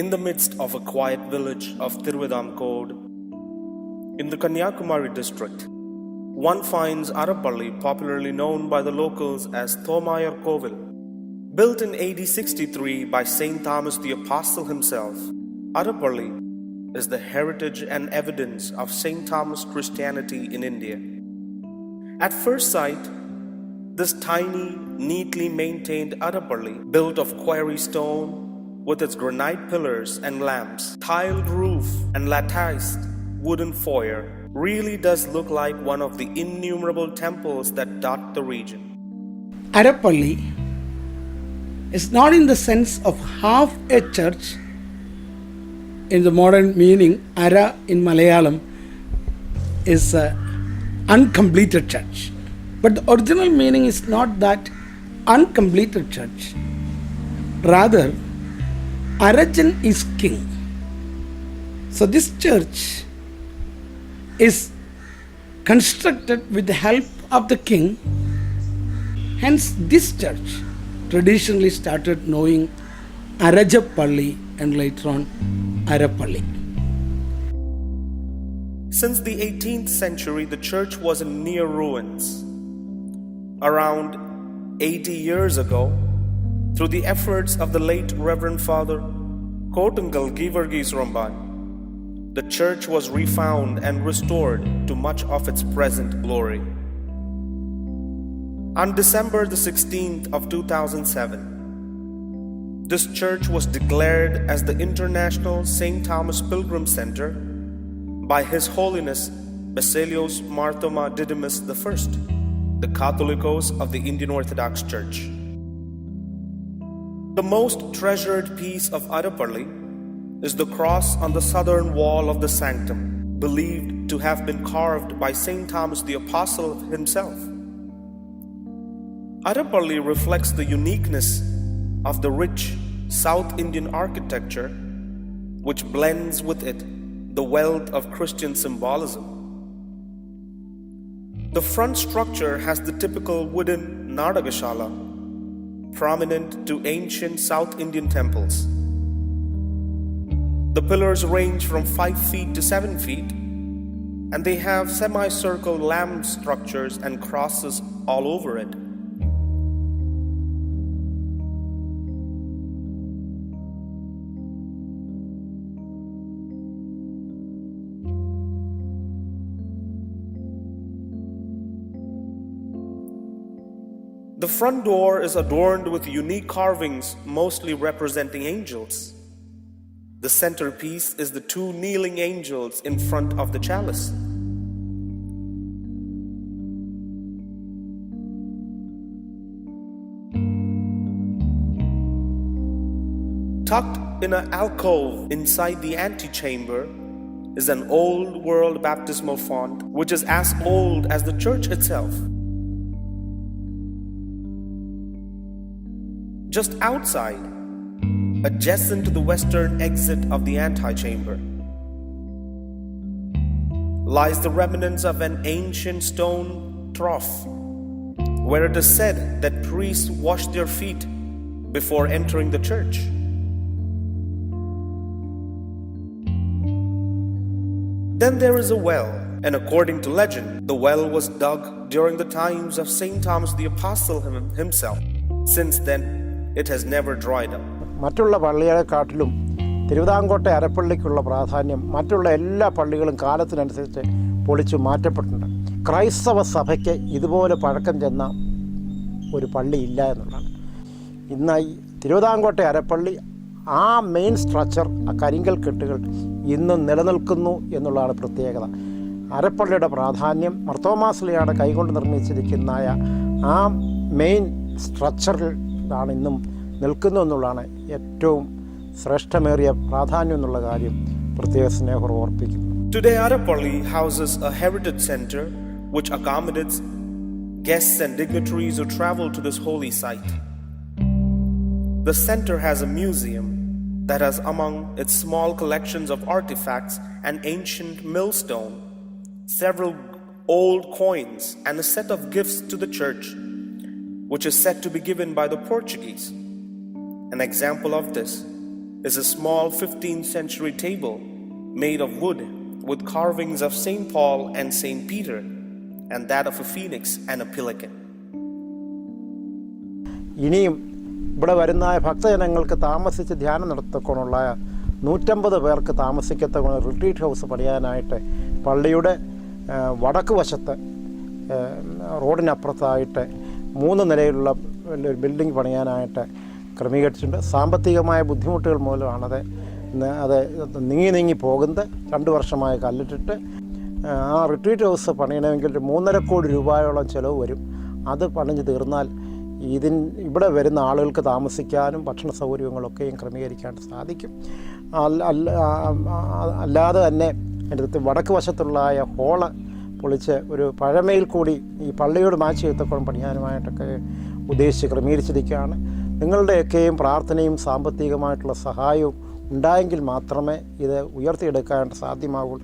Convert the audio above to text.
In the midst of a quiet village of Thiruvithangodu, in the Kanyakumari district, one finds Arappalli, popularly known by the locals as Thomayar Kovil. Built in AD 63 by Saint Thomas the Apostle himself, Arappalli is the heritage and evidence of Saint Thomas Christianity in India. At first sight, this tiny, neatly maintained Arappalli, built of quarry stone, with its granite pillars and lamps, tiled roof and latticed wooden foyer, really does look like one of the innumerable temples that dot the region. Arappalli is not in the sense of half a church in the modern meaning. Ara in Malayalam is an uncompleted church. But the original meaning is not that uncompleted church. Rather, Arajan is king. So this church is constructed with the help of the king. Hence this church traditionally started knowing Arajappalli and later on Arappalli. Since the 18th century, the church was in near ruins. Around 80 years ago, through the efforts of the late Reverend Father Kotungal Givargis Ramban, the church was refound and restored to much of its present glory. On December the 16th of 2007, this church was declared as the International St. Thomas Pilgrim Center by His Holiness Basilios Marthoma Didymus I, the Catholicos of the Indian Orthodox Church. The most treasured piece of Arappalli is the cross on the southern wall of the sanctum, believed to have been carved by Saint Thomas the Apostle himself. Arappalli reflects the uniqueness of the rich South Indian architecture, which blends with it the wealth of Christian symbolism. The front structure has the typical wooden Nadagashala, prominent to ancient South Indian temples. The pillars range from 5 feet to 7 feet, and they have semicircle lamp structures and crosses all over it. The front door is adorned with unique carvings, mostly representing angels. The centerpiece is the 2 kneeling angels in front of the chalice. Tucked in an alcove inside the antechamber is an old world baptismal font, which is as old as the church itself. Just outside, adjacent to the western exit of the antechamber, lies the remnants of an ancient stone trough, where it is said that priests wash their feet before entering the church. Then there is a well, and according to legend, the well was dug during the times of Saint Thomas the Apostle himself. Since then, it has never dried up. മറ്റുള്ള പള്ളികളെക്കാട്ടിലും തിരുവിതാംകോട്ടെ അരപ്പള്ളിക്കുള്ള പ്രാധാന്യം മറ്റുള്ള എല്ലാ പള്ളികളും കാലത്തിനനുസരിച്ച് പൊളിച്ചു മാറ്റപ്പെട്ടിട്ടുണ്ട്. ക്രൈസ്തവ സഭയ്ക്ക് ഇതുപോലെ പഴക്കം ചെന്ന ഒരു പള്ളി ഇല്ല എന്നുള്ളതാണ്. ഇന്ന് ഈ തിരുവിതാംകോട്ടെ അരപ്പള്ളി ആ മെയിൻ സ്ട്രക്ചർ, ആ കരിങ്കൽ കെട്ടുകൾ ഇന്നും നിലനിൽക്കുന്നു എന്നുള്ളതാണ് പ്രത്യേകത. അരപ്പള്ളിയുടെ പ്രാധാന്യം മർത്തോമാശ്ലീഹയുടെ കൈകൊണ്ട് നിർമ്മിച്ചിരിക്കുന്ന ആ മെയിൻ സ്ട്രക്ചറിലാണ് ഇന്നും നിൽക്കുന്നു എന്നുള്ളതാണ് ഏറ്റവും ശ്രേഷ്ഠമേറിയ പ്രാധാന്യം എന്നുള്ള കാര്യം പ്രത്യേക സ്നേഹപൂർവ്വം ഓർപ്പിക്കുന്നു. Today Arappalli houses a heritage center which accommodates guests and dignitaries who travel to this holy site. The center has a museum that has among its small collections of artifacts an ancient millstone, several old coins, and a set of gifts to the church, which is said to be given by the Portuguese. An example of this is a small 15th century table made of wood with carvings of St. Paul and St. Peter and that of a phoenix and a pelican. ഇനിയും ഇവിടെ വരുന്ന ഭക്തജനങ്ങൾക്ക് താമസിച്ച് ധ്യാനം നടത്തക്കൊണ്ടുള്ള 150 പേർക്ക് താമസിക്കത്തക്ക retreat house പണിയാനായിട്ട് പള്ളിയുടെ വടക്ക് വശത്ത് റോഡിനപ്പുറത്തായിട്ട് 3 നിലയിലുള്ള ഒരു ബിൽഡിംഗ് പണിയാനായിട്ട് ക്രമീകരിച്ചിട്ടുണ്ട്. സാമ്പത്തികമായ ബുദ്ധിമുട്ടുകൾ മൂലമാണത് അത് നീങ്ങി പോകുന്നത്. 2 വർഷമായി കല്ലിട്ടിട്ട് ആ റിട്രീറ്റ് ഹൗസ് പണിയണമെങ്കിൽ ഒരു 3.5 കോടി രൂപയോളം ചിലവ് വരും. അത് പണിഞ്ഞ് തീർന്നാൽ ഇവിടെ വരുന്ന ആളുകൾക്ക് താമസിക്കാനും ഭക്ഷണ സൗകര്യങ്ങളൊക്കെയും ക്രമീകരിക്കാൻ സാധിക്കും. അല്ലാതെ തന്നെ അതിൻ്റെ വടക്ക് വശത്തുള്ള ഹോള് പൊളിച്ച് ഒരു പഴമയിൽ കൂടി ഈ പള്ളിയോട് മാച്ച് ചെയ്തപ്പോഴും പണിയാനുമായിട്ടൊക്കെ ഉദ്ദേശിച്ച് ക്രമീകരിച്ചിരിക്കുകയാണ്. നിങ്ങളുടെയൊക്കെയും പ്രാർത്ഥനയും സാമ്പത്തികമായിട്ടുള്ള സഹായവും ഉണ്ടായെങ്കിൽ മാത്രമേ ഇത് ഉയർത്തിയെടുക്കാൻ സാധ്യമാകൂ.